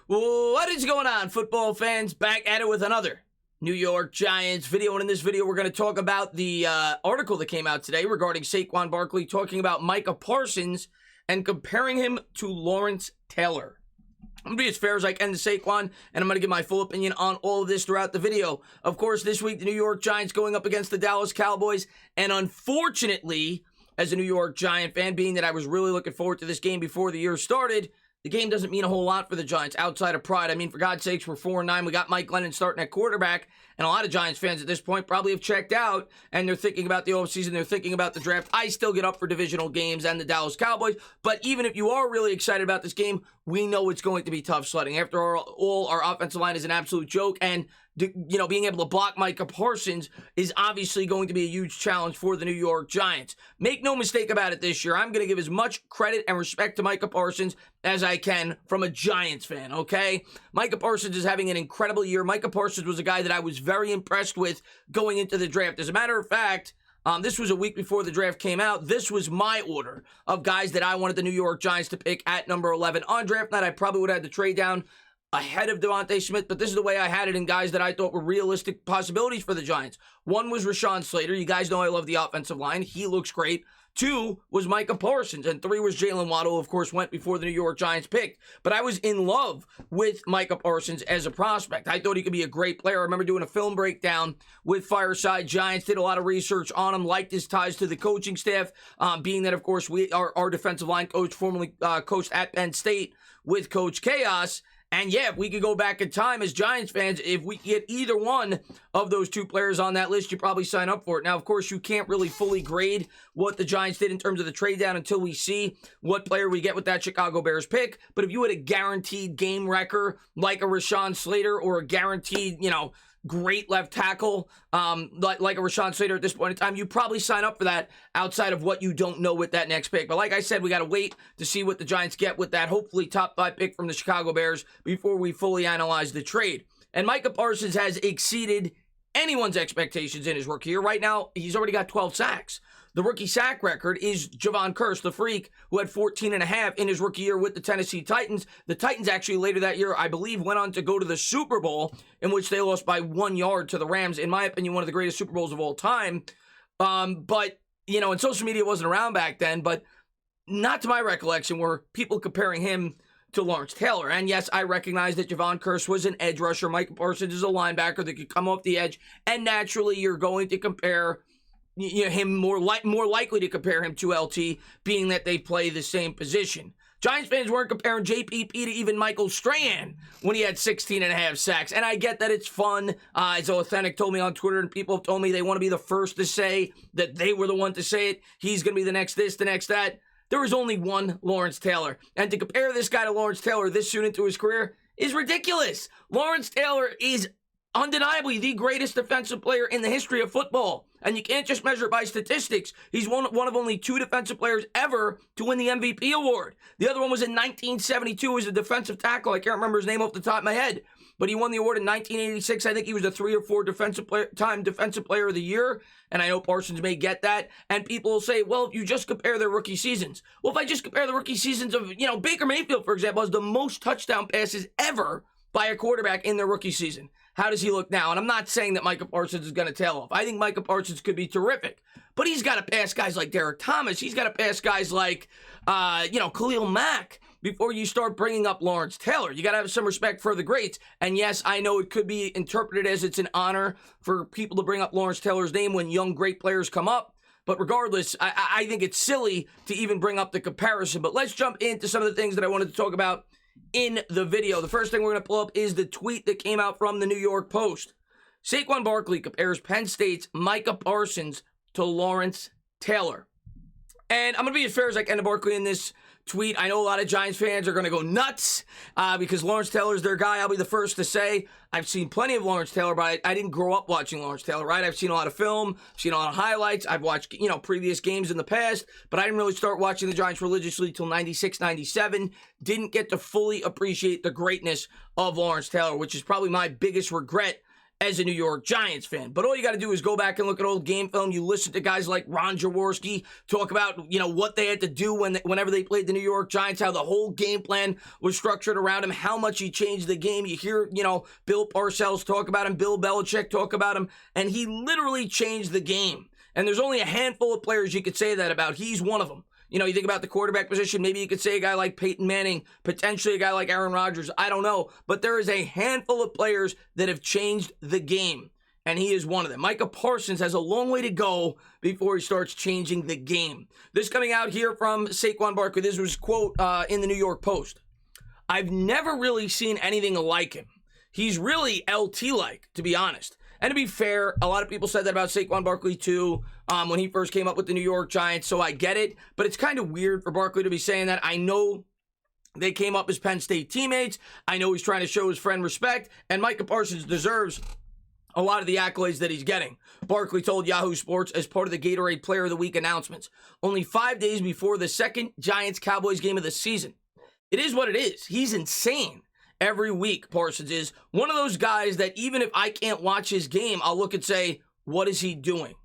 What is going on, football fans? Back at it with another New York Giants video. And in this video, we're going to talk about the article that came out today regarding Saquon Barkley, talking about Micah Parsons and comparing him to Lawrence Taylor. I'm going to be as fair as I can to Saquon, and I'm going to give my full opinion on all of this throughout the video. Of course, this week, the New York Giants going up against the Dallas Cowboys, and unfortunately, as a New York Giant fan, being that I was really looking forward to this game before the year started, the game doesn't mean a whole lot for the Giants outside of pride. I mean, for God's sakes, we're 4-9. We got Mike Glennon starting at quarterback, and a lot of Giants fans at this point probably have checked out, and they're thinking about the offseason. They're thinking about the draft. I still get up for divisional games and the Dallas Cowboys, but even if you are really excited about this game, we know it's going to be tough sledding. After all, our offensive line is an absolute joke, and being able to block Micah Parsons is obviously going to be a huge challenge for the New York Giants. Make no mistake about it this year. I'm going to give as much credit and respect to Micah Parsons as I can from a Giants fan, okay? Micah Parsons is having an incredible year. Micah Parsons was a guy that I was very impressed with going into the draft. As a matter of fact, this was a week before the draft came out. This was my order of guys that I wanted the New York Giants to pick at number 11. On draft night, I probably would have had to trade down ahead of Devontae Smith, but this is the way I had it in guys that I thought were realistic possibilities for the Giants. One was Rashawn Slater. You guys know I love the offensive line. He looks great. 2 was Micah Parsons, and 3 was Jalen Waddle, of course, went before the New York Giants picked. But I was in love with Micah Parsons as a prospect. I thought he could be a great player. I remember doing a film breakdown with Fireside Giants, did a lot of research on him, liked his ties to the coaching staff, being that, of course, our defensive line coach formerly coached at Penn State with Coach Chaos. And yeah, if we could go back in time as Giants fans, if we get either one of those 2 players on that list, you probably sign up for it. Now, of course, you can't really fully grade what the Giants did in terms of the trade down until we see what player we get with that Chicago Bears pick. But if you had a guaranteed game wrecker like a Rashawn Slater or a guaranteed, great left tackle like a Rashawn Slater at this point in time, you probably sign up for that outside of what you don't know with that next pick. But like I said, we got to wait to see what the Giants get with that hopefully top 5 pick from the Chicago Bears before we fully analyze the trade. And Micah Parsons has exceeded anyone's expectations in his rookie year. Right now, he's already got 12 sacks. The rookie sack record is Javon Curse, the freak, who had 14.5 in his rookie year with the Tennessee Titans. The Titans actually later that year, I believe, went on to go to the Super Bowl, in which they lost by 1 yard to the Rams. In my opinion, one of the greatest Super Bowls of all time. But, and social media wasn't around back then, but not to my recollection were people comparing him to Lawrence Taylor. And yes, I recognize that Javon Curse was an edge rusher. Micah Parsons is a linebacker that could come off the edge. And naturally, you're going to compare him more likely to compare him to LT, being that they play the same position. Giants fans weren't comparing JPP to even Michael Strahan when he had 16.5 sacks. And I get that it's fun. As Authentic told me on Twitter, and people have told me they want to be the first to say that they were the one to say it. He's going to be the next this, the next that. There is only one Lawrence Taylor. And to compare this guy to Lawrence Taylor this soon into his career is ridiculous. Lawrence Taylor is undeniably the greatest defensive player in the history of football. And you can't just measure it by statistics. He's one of only 2 defensive players ever to win the MVP award. The other one was in 1972 as a defensive tackle. I can't remember his name off the top of my head. But he won the award in 1986. I think he was the 3 or 4 defensive player of the year. And I know Parsons may get that. And people will say, well, you just compare their rookie seasons. Well, if I just compare the rookie seasons of, Baker Mayfield, for example, has the most touchdown passes ever by a quarterback in their rookie season. How does he look now? And I'm not saying that Micah Parsons is going to tail off. I think Micah Parsons could be terrific. But he's got to pass guys like Derek Thomas. He's got to pass guys like, Khalil Mack before you start bringing up Lawrence Taylor. You got to have some respect for the greats. And yes, I know it could be interpreted as it's an honor for people to bring up Lawrence Taylor's name when young great players come up. But regardless, I think it's silly to even bring up the comparison. But let's jump into some of the things that I wanted to talk about in the video. The first thing we're going to pull up is the tweet that came out from the New York Post. Saquon Barkley compares Penn State's Micah Parsons to Lawrence Taylor. And I'm going to be as fair as I can to Barkley in this tweet. I know a lot of Giants fans are going to go nuts because Lawrence Taylor's their guy. I'll be the first to say I've seen plenty of Lawrence Taylor, but I didn't grow up watching Lawrence Taylor, right? I've seen a lot of film, seen a lot of highlights. I've watched, previous games in the past, but I didn't really start watching the Giants religiously till 96, 97. Didn't get to fully appreciate the greatness of Lawrence Taylor, which is probably my biggest regret as a New York Giants fan. But all you got to do is go back and look at old game film. You listen to guys like Ron Jaworski talk about, what they had to do whenever they played the New York Giants, how the whole game plan was structured around him, how much he changed the game. You hear, Bill Parcells talk about him, Bill Belichick talk about him, and he literally changed the game. And there's only a handful of players you could say that about. He's one of them. You think about the quarterback position, maybe you could say a guy like Peyton Manning, potentially a guy like Aaron Rodgers, I don't know. But there is a handful of players that have changed the game, and he is one of them. Micah Parsons has a long way to go before he starts changing the game. This coming out here from Saquon Barkley. This was a quote in the New York Post. I've never really seen anything like him. He's really LT-like, to be honest. And to be fair, a lot of people said that about Saquon Barkley too when he first came up with the New York Giants, so I get it. But it's kind of weird for Barkley to be saying that. I know they came up as Penn State teammates. I know he's trying to show his friend respect, and Micah Parsons deserves a lot of the accolades that he's getting. Barkley told Yahoo Sports as part of the Gatorade Player of the Week announcements, only 5 days before the second Giants-Cowboys game of the season. It is what it is. He's insane. Every week, Parsons is one of those guys that even if I can't watch his game, I'll look and say, what is he doing?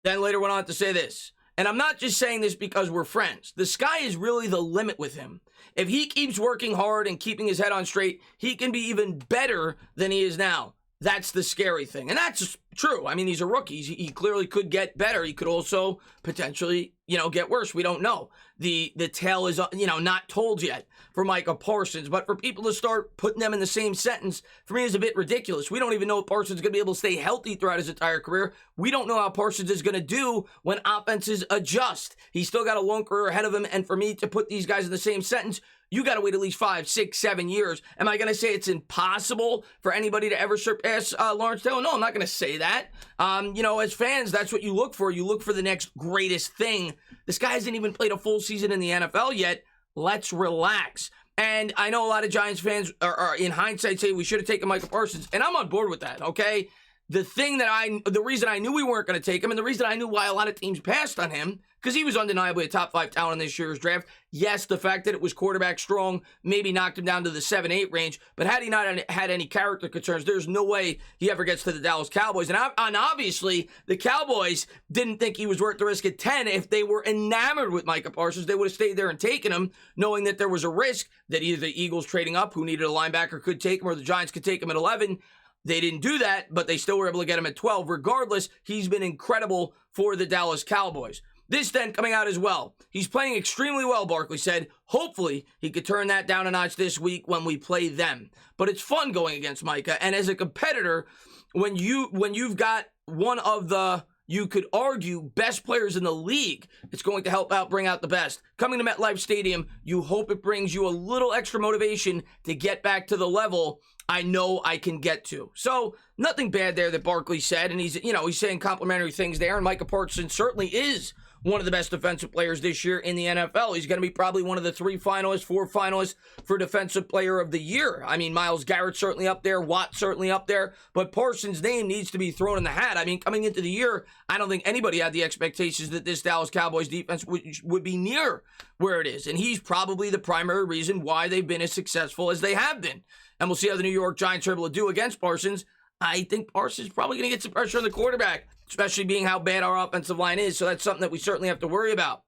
Then later went on to say this, and I'm not just saying this because we're friends. The sky is really the limit with him. If he keeps working hard and keeping his head on straight, he can be even better than he is now. That's the scary thing. And that's true. I mean, he's a rookie. He clearly could get better. He could also potentially, get worse. We don't know. The tale is, not told yet for Micah Parsons. But for people to start putting them in the same sentence, for me, is a bit ridiculous. We don't even know if Parsons is going to be able to stay healthy throughout his entire career. We don't know how Parsons is going to do when offenses adjust. He's still got a long career ahead of him. And for me to put these guys in the same sentence, you got to wait at least 5, 6, 7 years. Am I going to say it's impossible for anybody to ever surpass Lawrence Taylor? No, I'm not going to say that. As fans, that's what you look for. You look for the next greatest thing. This guy hasn't even played a full season in the NFL yet. Let's relax. And I know a lot of Giants fans are in hindsight say we should have taken Micah Parsons, and I'm on board with that, okay? The reason I knew we weren't going to take him, and the reason I knew why a lot of teams passed on him, because he was undeniably a top 5 talent in this year's draft. Yes, the fact that it was quarterback strong maybe knocked him down to the 7-8 range, but had he not had any character concerns, there's no way he ever gets to the Dallas Cowboys. And obviously, the Cowboys didn't think he was worth the risk at 10. If they were enamored with Micah Parsons, they would have stayed there and taken him, knowing that there was a risk that either the Eagles trading up, who needed a linebacker, could take him, or the Giants could take him at 11. They didn't do that, but they still were able to get him at 12. Regardless, he's been incredible for the Dallas Cowboys. This then coming out as well. He's playing extremely well, Barkley said. Hopefully, he could turn that down a notch this week when we play them. But it's fun going against Micah. And as a competitor, when you've got one of the, you could argue, best players in the league, it's going to help out, bring out the best. Coming to MetLife Stadium, you hope it brings you a little extra motivation to get back to the level I know I can get to. So, nothing bad there that Barkley said. And he's saying complimentary things there. And Micah Parsons certainly is one of the best defensive players this year in the NFL. He's going to be probably one of the 4 finalists for Defensive Player of the Year. I mean, Myles Garrett certainly up there, Watt certainly up there, but Parsons' name needs to be thrown in the hat. I mean, coming into the year, I don't think anybody had the expectations that this Dallas Cowboys defense would be near where it is, and he's probably the primary reason why they've been as successful as they have been. And we'll see how the New York Giants are able to do against Parsons. I think Parsons is probably going to get some pressure on the quarterback, especially being how bad our offensive line is. So that's something that we certainly have to worry about.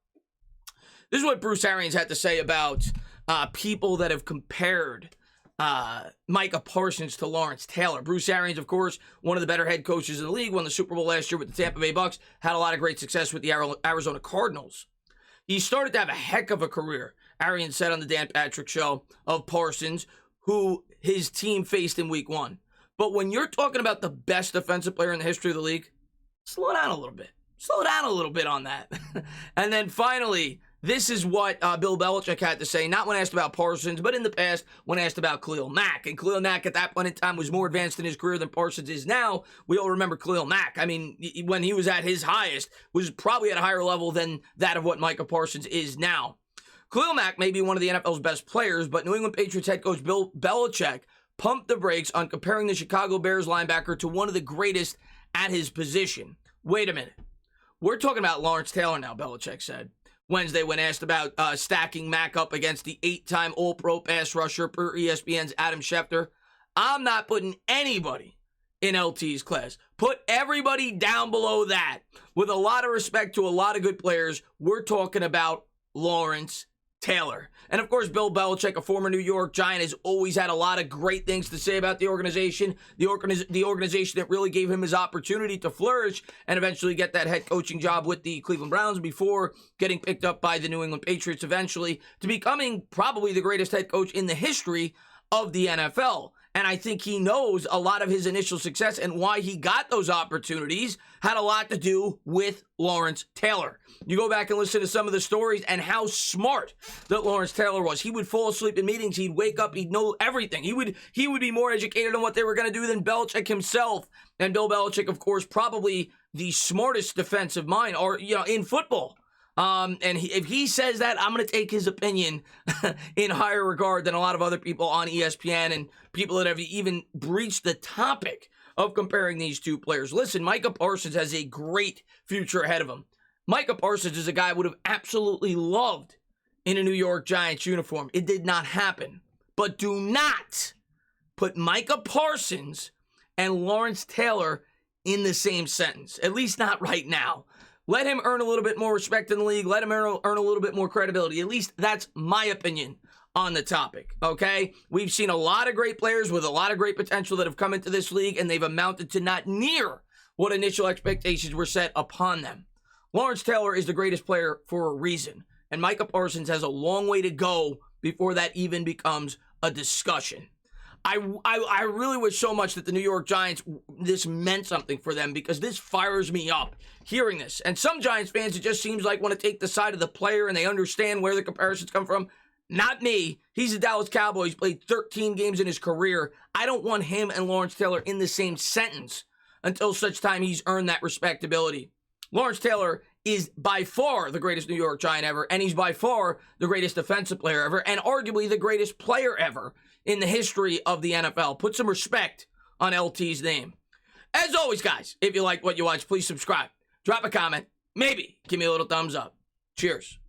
This is what Bruce Arians had to say about people that have compared Micah Parsons to Lawrence Taylor. Bruce Arians, of course, one of the better head coaches in the league, won the Super Bowl last year with the Tampa Bay Bucks, had a lot of great success with the Arizona Cardinals. He started to have a heck of a career, Arians said on the Dan Patrick Show, of Parsons, who his team faced in week 1. But when you're talking about the best defensive player in the history of the league, slow down a little bit. Slow down a little bit on that. And then finally, this is what Bill Belichick had to say, not when asked about Parsons, but in the past when asked about Khalil Mack. And Khalil Mack at that point in time was more advanced in his career than Parsons is now. We all remember Khalil Mack. I mean, when he was at his highest, was probably at a higher level than that of what Micah Parsons is now. Khalil Mack may be one of the NFL's best players, but New England Patriots head coach Bill Belichick pumped the brakes on comparing the Chicago Bears linebacker to one of the greatest at his position. Wait a minute. We're talking about Lawrence Taylor now, Belichick said Wednesday when asked about stacking Mack up against the 8-time All-Pro pass rusher per ESPN's Adam Schefter. I'm not putting anybody in LT's class. Put everybody down below that. With a lot of respect to a lot of good players, we're talking about Lawrence Taylor. And of course, Bill Belichick, a former New York Giant, has always had a lot of great things to say about the organization. The organization that really gave him his opportunity to flourish and eventually get that head coaching job with the Cleveland Browns before getting picked up by the New England Patriots eventually to becoming probably the greatest head coach in the history of the NFL. And I think he knows a lot of his initial success and why he got those opportunities had a lot to do with Lawrence Taylor. You go back and listen to some of the stories and how smart that Lawrence Taylor was. He would fall asleep in meetings. He'd wake up. He'd know everything. He would be more educated on what they were going to do than Belichick himself. And Bill Belichick, of course, probably the smartest defensive mind in football. If he says that, I'm going to take his opinion in higher regard than a lot of other people on ESPN and people that have even breached the topic of comparing these two players. Listen, Micah Parsons has a great future ahead of him. Micah Parsons is a guy I would have absolutely loved in a New York Giants uniform. It did not happen. But do not put Micah Parsons and Lawrence Taylor in the same sentence, at least not right now. Let him earn a little bit more respect in the league. Let him earn a little bit more credibility. At least that's my opinion on the topic, okay? We've seen a lot of great players with a lot of great potential that have come into this league, and they've amounted to not near what initial expectations were set upon them. Lawrence Taylor is the greatest player for a reason, and Micah Parsons has a long way to go before that even becomes a discussion. I really wish so much that the New York Giants, this meant something for them because this fires me up hearing this. And some Giants fans, it just seems like want to take the side of the player and they understand where the comparisons come from. Not me. He's the Dallas Cowboys, played 13 games in his career. I don't want him and Lawrence Taylor in the same sentence until such time he's earned that respectability. Lawrence Taylor is by far the greatest New York Giant ever, and he's by far the greatest defensive player ever, and arguably the greatest player ever in the history of the NFL. Put some respect on LT's name. As always, guys, if you like what you watch, please subscribe. Drop a comment. Maybe give me a little thumbs up. Cheers.